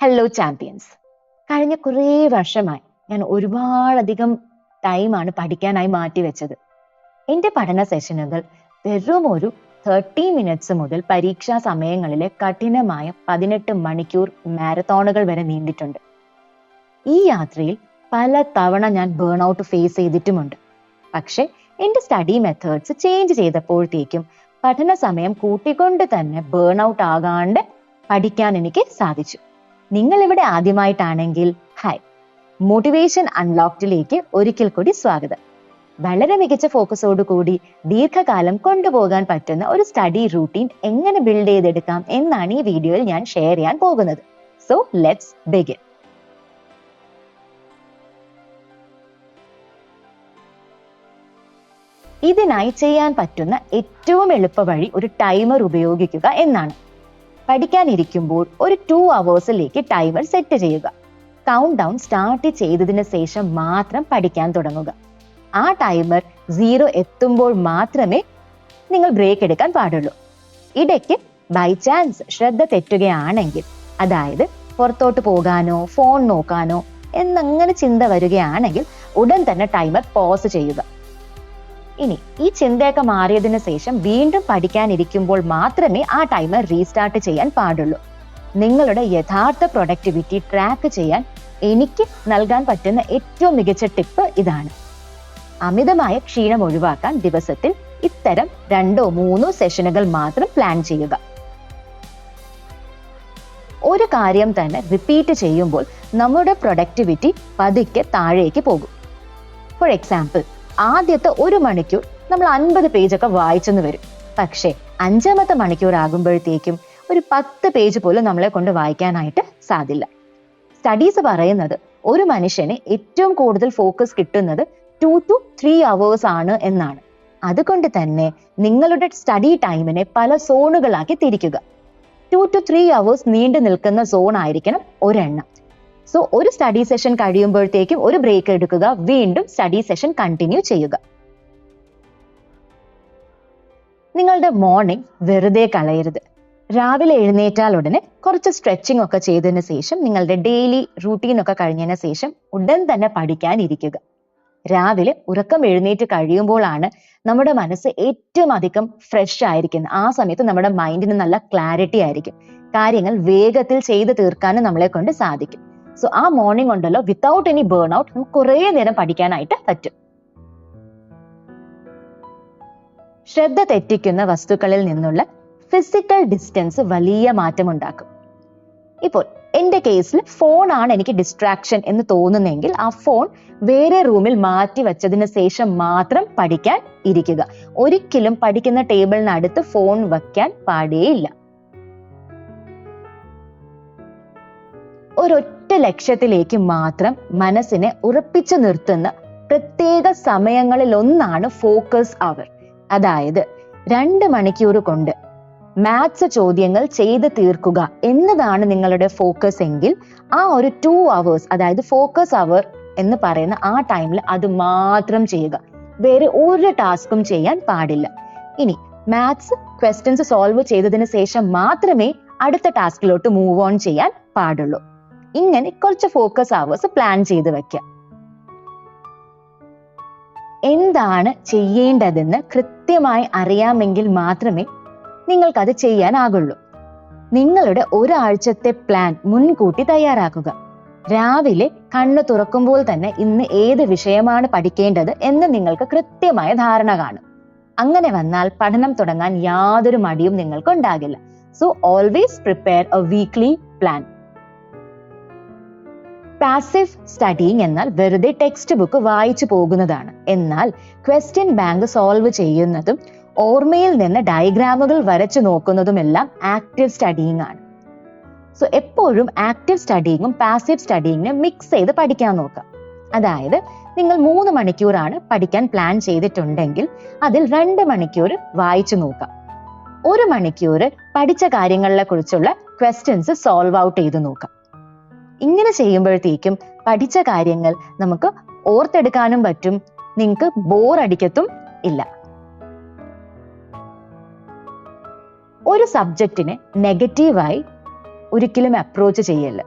Hello champions. കഴിഞ്ഞ കുറേ വർഷമായി ഞാൻ ഒരുപാടധികം ടൈമാണ് പഠിക്കാനായി മാറ്റിവെച്ചത്. എൻ്റെ പഠന സെഷനുകൾ വെറും ഒരു 30 മിനിറ്റ്സ് മുതൽ പരീക്ഷാ സമയങ്ങളിലെ കഠിനമായ 18 മണിക്കൂർ മാരത്തോണുകൾ വരെ നീണ്ടിട്ടുണ്ട്. ഈ യാത്രയിൽ പല തവണ ഞാൻ ബേൺ ഔട്ട് ഫേസ് ചെയ്തിട്ടുമുണ്ട്. പക്ഷെ എൻ്റെ സ്റ്റഡി മെത്തേഡ്സ് ചേഞ്ച് ചെയ്തപ്പോഴത്തേക്കും പഠന സമയം കൂട്ടിക്കൊണ്ട് തന്നെ ബേൺ ഔട്ട് ആകാണ്ട് പഠിക്കാൻ എനിക്ക് സാധിച്ചു. നിങ്ങൾ ഇവിടെ ആദ്യമായിട്ടാണെങ്കിൽ ഹായ്, മോട്ടിവേഷൻ അൺലോക്ഡിലേക്ക് ഒരിക്കൽ കൂടി സ്വാഗതം. വളരെ മികച്ച ഫോക്കസോട് കൂടി ദീർഘകാലം കൊണ്ടുപോകാൻ പറ്റുന്ന ഒരു സ്റ്റഡി റൂട്ടീൻ എങ്ങനെ ബിൽഡ് ചെയ്തെടുക്കാം എന്നാണ് ഈ വീഡിയോയിൽ ഞാൻ ഷെയർ ചെയ്യാൻ പോകുന്നത്. So let's begin. ഇതിനായി ചെയ്യാൻ പറ്റുന്ന ഏറ്റവും എളുപ്പ വഴി ഒരു ടൈമർ ഉപയോഗിക്കുക എന്നാണ്. പഠിക്കാനിരിക്കുമ്പോൾ ഒരു 2 അവേഴ്സിലേക്ക് ടൈമർ സെറ്റ് ചെയ്യുക. കൗണ്ട് ഡൗൺ സ്റ്റാർട്ട് ചെയ്തതിന് ശേഷം മാത്രം പഠിക്കാൻ തുടങ്ങുക. ആ ടൈമർ 0 എത്തുമ്പോൾ മാത്രമേ നിങ്ങൾ ബ്രേക്ക് എടുക്കാൻ പാടുള്ളൂ. ഇടയ്ക്ക് ബൈ ചാൻസ് ശ്രദ്ധ തെറ്റുകയാണെങ്കിൽ, അതായത് പുറത്തോട്ട് പോകാനോ ഫോൺ നോക്കാനോ എന്നങ്ങനെ ചിന്ത വരികയാണെങ്കിൽ ഉടൻ തന്നെ ടൈമർ പോസ് ചെയ്യുക. ഇനി ഈ ചിന്തയൊക്കെ മാറിയതിനു ശേഷം വീണ്ടും പഠിക്കാനിരിക്കുമ്പോൾ മാത്രമേ ആ ടൈമർ റീസ്റ്റാർട്ട് ചെയ്യാൻ പാടുള്ളൂ. നിങ്ങളുടെ യഥാർത്ഥ പ്രൊഡക്ടിവിറ്റി ട്രാക്ക് ചെയ്യാൻ എനിക്ക് നൽകാൻ പറ്റുന്ന ഏറ്റവും മികച്ച ടിപ്പ് ഇതാണ്. അമിതമായ ക്ഷീണം ഒഴിവാക്കാൻ ദിവസത്തിൽ ഇത്തരം 2-3 സെഷനുകൾ മാത്രം പ്ലാൻ ചെയ്യുക. ഒരു കാര്യം തന്നെ റിപ്പീറ്റ് ചെയ്യുമ്പോൾ നമ്മുടെ പ്രൊഡക്ടിവിറ്റി പതുക്കെ താഴേക്ക് പോകും. ഫോർ എക്സാമ്പിൾ, ആദ്യത്തെ 1 മണിക്കൂർ നമ്മൾ 50 പേജൊക്കെ വായിച്ചെന്ന് വരും. പക്ഷേ 5ാമത്തെ മണിക്കൂർ ആകുമ്പോഴത്തേക്കും ഒരു 10 പേജ് പോലും നമ്മളെ കൊണ്ട് വായിക്കാനായിട്ട് സാധില്ല. സ്റ്റഡീസ് പറയുന്നത് ഒരു മനുഷ്യന് ഏറ്റവും കൂടുതൽ ഫോക്കസ് കിട്ടുന്നത് 2 to 3 hours ആണ് എന്നാണ്. അതുകൊണ്ട് തന്നെ നിങ്ങളുടെ സ്റ്റഡി ടൈമിനെ പല സോണുകളാക്കി തിരിക്കുക. 2 to 3 hours നീണ്ടു നിൽക്കുന്ന സോൺ ആയിരിക്കണം ഒരെണ്ണം. സോ ഒരു സ്റ്റഡി സെഷൻ കഴിയുമ്പോഴത്തേക്കും ഒരു ബ്രേക്ക് എടുക്കുക, വീണ്ടും സ്റ്റഡി സെഷൻ കണ്ടിന്യൂ ചെയ്യുക. നിങ്ങളുടെ മോർണിംഗ് വെറുതെ കളയരുത്. രാവിലെ എഴുന്നേറ്റാൽ ഉടനെ കുറച്ച് സ്ട്രെച്ചിങ് ഒക്കെ ചെയ്തതിന് ശേഷം നിങ്ങളുടെ ഡെയിലി റൂട്ടീൻ ഒക്കെ കഴിഞ്ഞതിന് ശേഷം ഉടൻ തന്നെ പഠിക്കാൻ ഇരിക്കുക. രാവിലെ ഉറക്കം എഴുന്നേറ്റ് കഴിയുമ്പോഴാണ് നമ്മുടെ മനസ്സ് ഏറ്റവും അധികം ഫ്രഷ് ആയിരിക്കുന്നത്. ആ സമയത്ത് നമ്മുടെ മൈൻഡിന് നല്ല ക്ലാരിറ്റി ആയിരിക്കും. കാര്യങ്ങൾ വേഗത്തിൽ ചെയ്ത് തീർക്കാനും നമ്മളെ കൊണ്ട് സാധിക്കും. സോ ആ മോർണിംഗ് ഉണ്ടല്ലോ, വിത്തൗട്ട് എനി ബേൺ ഔട്ട് നമുക്ക് കുറേ നേരം പഠിക്കാനായിട്ട് പറ്റും. ശ്രദ്ധ തെറ്റിക്കുന്ന വസ്തുക്കളിൽ നിന്നുള്ള ഫിസിക്കൽ ഡിസ്റ്റൻസ് വലിയ മാറ്റമുണ്ടാക്കും. ഇപ്പോൾ എൻ്റെ കേസിൽ ഫോണാണ് എനിക്ക് ഡിസ്ട്രാക്ഷൻ എന്ന് തോന്നുന്നെങ്കിൽ ആ ഫോൺ വേറെ റൂമിൽ മാറ്റി വെച്ചതിന് ശേഷം മാത്രം പഠിക്കാൻ ഇരിക്കുക. ഒരിക്കലും പഠിക്കുന്ന ടേബിളിനടുത്ത് ഫോൺ വയ്ക്കാൻ പാടേയില്ല. ഒരൊറ്റ ലക്ഷ്യത്തിലേക്ക് മാത്രം മനസ്സിനെ ഉറപ്പിച്ചു നിർത്തുന്ന പ്രത്യേക സമയങ്ങളിൽ ഒന്നാണ് ഫോക്കസ് അവർ. അതായത് 2 മണിക്കൂർ കൊണ്ട് മാത്സ് ചോദ്യങ്ങൾ ചെയ്ത് തീർക്കുക എന്നതാണ് നിങ്ങളുടെ ഫോക്കസ് എങ്കിൽ ആ ഒരു 2 hours, അതായത് ഫോക്കസ് അവർ എന്ന് പറയുന്ന ആ ടൈമിൽ അത് മാത്രം ചെയ്യുക. വേറെ ഒരു ടാസ്കും ചെയ്യാൻ പാടില്ല. ഇനി മാത്സ് ക്വസ്റ്റ്യൻസ് സോൾവ് ചെയ്തതിന് ശേഷം മാത്രമേ അടുത്ത ടാസ്കിലോട്ട് മൂവ് ഓൺ ചെയ്യാൻ പാടുള്ളൂ. ഇങ്ങനെ കുറച്ച് ഫോക്കസ് അവേഴ്സ് പ്ലാൻ ചെയ്ത് വെക്കുക. എന്താണ് ചെയ്യേണ്ടതെന്ന് കൃത്യമായി അറിയാമെങ്കിൽ മാത്രമേ നിങ്ങൾക്കത് ചെയ്യാനാകുള്ളൂ. നിങ്ങളുടെ ഒരാഴ്ചത്തെ പ്ലാൻ മുൻകൂട്ടി തയ്യാറാക്കുക. രാവിലെ കണ്ണ് തുറക്കുമ്പോൾ തന്നെ ഇന്ന് ഏത് വിഷയമാണ് പഠിക്കേണ്ടത് എന്ന് നിങ്ങൾക്ക് കൃത്യമായ ധാരണ കാണും. അങ്ങനെ വന്നാൽ പഠനം തുടങ്ങാൻ യാതൊരു മടിയും നിങ്ങൾക്ക് ഉണ്ടാകില്ല. So always prepare A weekly plan. Passive studying എന്നാൽ വെറുതെ ടെക്സ്റ്റ് ബുക്ക് വായിച്ചു പോകുന്നതാണ്. എന്നാൽ ക്വസ്റ്റ്യൻ ബാങ്ക് സോൾവ് ചെയ്യുന്നതും ഓർമ്മയിൽ നിന്ന് ഡയഗ്രാമുകൾ വരച്ചു നോക്കുന്നതുമെല്ലാം ആക്റ്റീവ് സ്റ്റഡിയിങ് ആണ്. സോ എപ്പോഴും ആക്റ്റീവ് സ്റ്റഡിയിങ്ങും പാസീവ് സ്റ്റഡിയിങ്ങിനെ മിക്സ് ചെയ്ത് പഠിക്കാൻ നോക്കാം. അതായത് നിങ്ങൾ 3 മണിക്കൂറാണ് പഠിക്കാൻ പ്ലാൻ ചെയ്തിട്ടുണ്ടെങ്കിൽ അതിൽ 2 മണിക്കൂർ വായിച്ചു നോക്കാം. 1 മണിക്കൂർ പഠിച്ച കാര്യങ്ങളെ കുറിച്ചുള്ള ക്വസ്റ്റ്യൻസ് സോൾവ് ഔട്ട് ചെയ്ത് നോക്കാം. ഇങ്ങനെ ചെയ്യുമ്പോഴത്തേക്കും പഠിച്ച കാര്യങ്ങൾ നമുക്ക് ഓർത്തെടുക്കാനും പറ്റും, നിങ്ങൾക്ക് ബോർ അടിക്കത്തും ഇല്ല. ഒരു സബ്ജക്റ്റിനെ നെഗറ്റീവായി ഒരിക്കലും അപ്രോച്ച് ചെയ്യല്ല.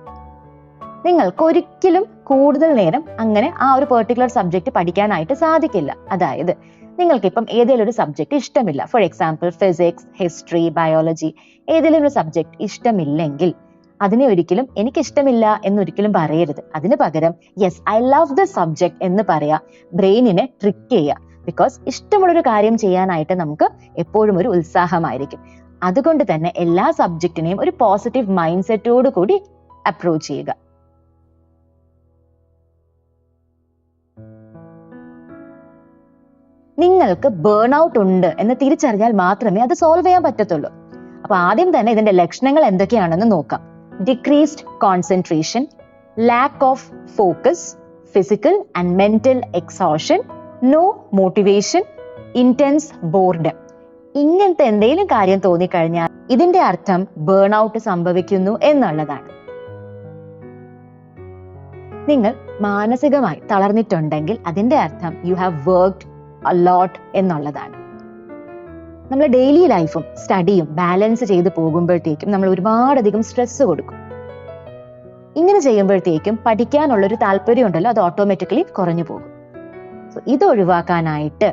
നിങ്ങൾക്ക് ഒരിക്കലും കൂടുതൽ നേരം അങ്ങനെ ആ ഒരു പെർട്ടിക്കുലർ സബ്ജക്റ്റ് പഠിക്കാനായിട്ട് സാധിക്കില്ല. അതായത് നിങ്ങൾക്കിപ്പം ഏതെങ്കിലും ഒരു സബ്ജക്റ്റ് ഇഷ്ടമില്ല, for example physics, history, biology, ഏതെങ്കിലും ഒരു സബ്ജക്റ്റ് ഇഷ്ടമില്ലെങ്കിൽ അതിനെ ഒരിക്കലും എനിക്ക് ഇഷ്ടമില്ല എന്നൊരിക്കലും പറയരുത്. അതിന് പകരം yes I love the subject എന്ന് പറയാ. ബ്രെയിനിനെ ട്രിക്ക് ചെയ്യുക. ബിക്കോസ് ഇഷ്ടമുള്ളൊരു കാര്യം ചെയ്യാനായിട്ട് നമുക്ക് എപ്പോഴും ഒരു ഉത്സാഹമായിരിക്കും. അതുകൊണ്ട് തന്നെ എല്ലാ സബ്ജക്റ്റിനെയും ഒരു പോസിറ്റീവ് മൈൻഡ് സെറ്റോട് കൂടി അപ്രോച്ച് ചെയ്യുക. നിങ്ങൾക്ക് ബേൺ ഔട്ട് ഉണ്ട് എന്ന് തിരിച്ചറിഞ്ഞാൽ മാത്രമേ അത് സോൾവ് ചെയ്യാൻ പറ്റത്തുള്ളൂ. അപ്പൊ ആദ്യം തന്നെ ഇതിന്റെ ലക്ഷണങ്ങൾ എന്തൊക്കെയാണെന്ന് നോക്കാം. Decreased concentration, lack of focus, physical and mental exhaustion, no motivation, intense boredom. ഇങ്ങനത്തെ എന്തെങ്കിലും കാര്യം തോന്നിക്കഴിഞ്ഞാൽ ഇതിന്റെ അർത്ഥം ബേൺ ഔട്ട് സംഭവിക്കുന്നു എന്നുള്ളതാണ്. നിങ്ങൾ മാനസികമായി തളർന്നിട്ടുണ്ടെങ്കിൽ അതിന്റെ അർത്ഥം you have worked a lot എന്നുള്ളതാണ്. നമ്മൾ ഡെയിലി ലൈഫും സ്റ്റഡിയും ബാലൻസ് ചെയ്ത് പോകുമ്പോഴത്തേക്കും നമ്മൾ ഒരുപാടധികം സ്ട്രെസ് കൊടുക്കും. ഇങ്ങനെ ചെയ്യുമ്പോഴത്തേക്കും പഠിക്കാനുള്ളൊരു താല്പര്യം ഉണ്ടല്ലോ, അത് ഓട്ടോമാറ്റിക്കലി കുറഞ്ഞു പോകും. സോ ഇത് ഒഴിവാക്കാനായിട്ട്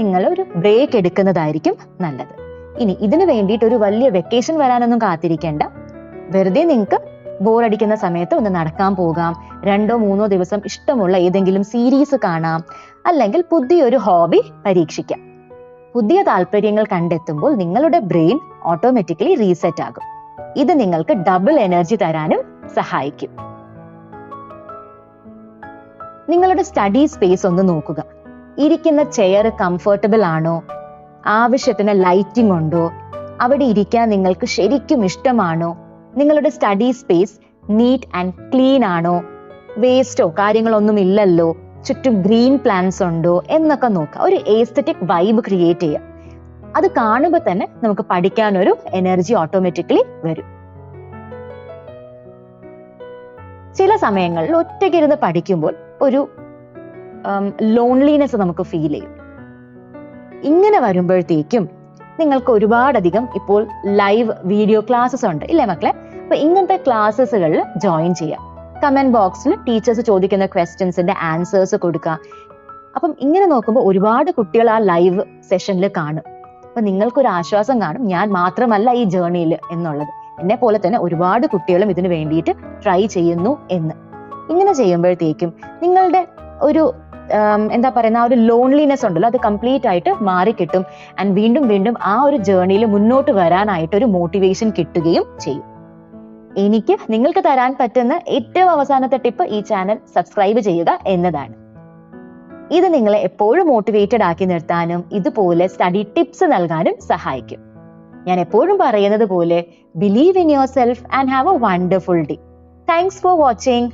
നിങ്ങൾ ഒരു ബ്രേക്ക് എടുക്കുന്നതായിരിക്കും നല്ലത്. ഇനി ഇതിനു വേണ്ടിയിട്ട് ഒരു വലിയ വെക്കേഷൻ വരാനൊന്നും കാത്തിരിക്കേണ്ട. വെറുതെ നിങ്ങൾക്ക് ബോറടിക്കുന്ന സമയത്ത് ഒന്ന് നടക്കാൻ പോകാം, 2-3 ദിവസം ഇഷ്ടമുള്ള ഏതെങ്കിലും സീരീസ് കാണാം, അല്ലെങ്കിൽ പുതിയൊരു ഹോബി പരീക്ഷിക്കാം. പുതിയ താല്പര്യങ്ങൾ കണ്ടെത്തുമ്പോൾ നിങ്ങളുടെ ബ്രെയിൻ ഓട്ടോമാറ്റിക്കലി റീസെറ്റ് ആകും. ഇത് നിങ്ങൾക്ക് ഡബിൾ എനർജി തരാനും സഹായിക്കും. നിങ്ങളുടെ സ്റ്റഡി സ്പേസ് ഒന്ന് നോക്കുക. ഇരിക്കുന്ന ചെയർ കംഫർട്ടബിൾ ആണോ? ആവശ്യത്തിന് ലൈറ്റിംഗ് ഉണ്ടോ? അവിടെ ഇരിക്കാൻ നിങ്ങൾക്ക് ശരിക്കും ഇഷ്ടമാണോ? നിങ്ങളുടെ study space neat and clean ആണോ? വേസ്റ്റോ കാര്യങ്ങളൊന്നും ഇല്ലല്ലോ? ചുറ്റും ഗ്രീൻ പ്ലാന്റ്സ് ഉണ്ടോ എന്നൊക്കെ നോക്കുക. ഒരു എസ്തെറ്റിക് വൈബ് ക്രിയേറ്റ് ചെയ്യുക. അത് കാണുമ്പോൾ തന്നെ നമുക്ക് പഠിക്കാനൊരു എനർജി ഓട്ടോമാറ്റിക്കലി വരും. ചില സമയങ്ങളിൽ ഒറ്റയ്ക്കിരുന്ന് പഠിക്കുമ്പോൾ ഒരു ലോൺലിനെസ് നമുക്ക് ഫീൽ ചെയ്യും. ഇങ്ങനെ വരുമ്പോഴത്തേക്കും നിങ്ങൾക്ക് ഒരുപാടധികം ഇപ്പോൾ ലൈവ് വീഡിയോ ക്ലാസ്സസ് ഉണ്ട് ഇല്ലേ മക്കളെ? അപ്പൊ ഇങ്ങനത്തെ ക്ലാസ്സസുകളിൽ ജോയിൻ ചെയ്യാം. കമന്റ് ബോക്സിൽ ടീച്ചേഴ്സ് ചോദിക്കുന്ന ക്വസ്റ്റ്യൻസിന്റെ ആൻസേഴ്സ് കൊടുക്കുക. അപ്പം ഇങ്ങനെ നോക്കുമ്പോൾ ഒരുപാട് കുട്ടികൾ ആ ലൈവ് സെഷനിൽ കാണും. അപ്പൊ നിങ്ങൾക്കൊരു ആശ്വാസം കാണും, ഞാൻ മാത്രമല്ല ഈ ജേർണിയിൽ എന്നുള്ളത്. എന്നെ പോലെ തന്നെ ഒരുപാട് കുട്ടികളും ഇതിനു വേണ്ടിയിട്ട് ട്രൈ ചെയ്യുന്നു എന്ന്. ഇങ്ങനെ ചെയ്യുമ്പോഴത്തേക്കും നിങ്ങളുടെ ഒരു എന്താ പറയുന്ന ആ ഒരു ലോൺലിനെസ് ഉണ്ടല്ലോ, അത് കംപ്ലീറ്റ് ആയിട്ട് മാറിക്കിട്ടും. ആൻഡ് വീണ്ടും വീണ്ടും ആ ഒരു ജേർണിയിൽ മുന്നോട്ട് വരാനായിട്ട് ഒരു മോട്ടിവേഷൻ കിട്ടുകയും ചെയ്യും. എനിക്ക് നിങ്ങൾക്ക് തരാൻ പറ്റുന്ന ഏറ്റവും അവസാനത്തെ ടിപ്പ് ഈ ചാനൽ സബ്സ്ക്രൈബ് ചെയ്യുക എന്നതാണ്. ഇത് നിങ്ങളെ എപ്പോഴും മോട്ടിവേറ്റഡ് ആക്കി നിർത്താനും ഇതുപോലെ സ്റ്റഡി ടിപ്സ് നൽകാനും സഹായിക്കും. ഞാൻ എപ്പോഴും പറയുന്നത് പോലെ believe in your self and have A wonderful day. Thanks for watching.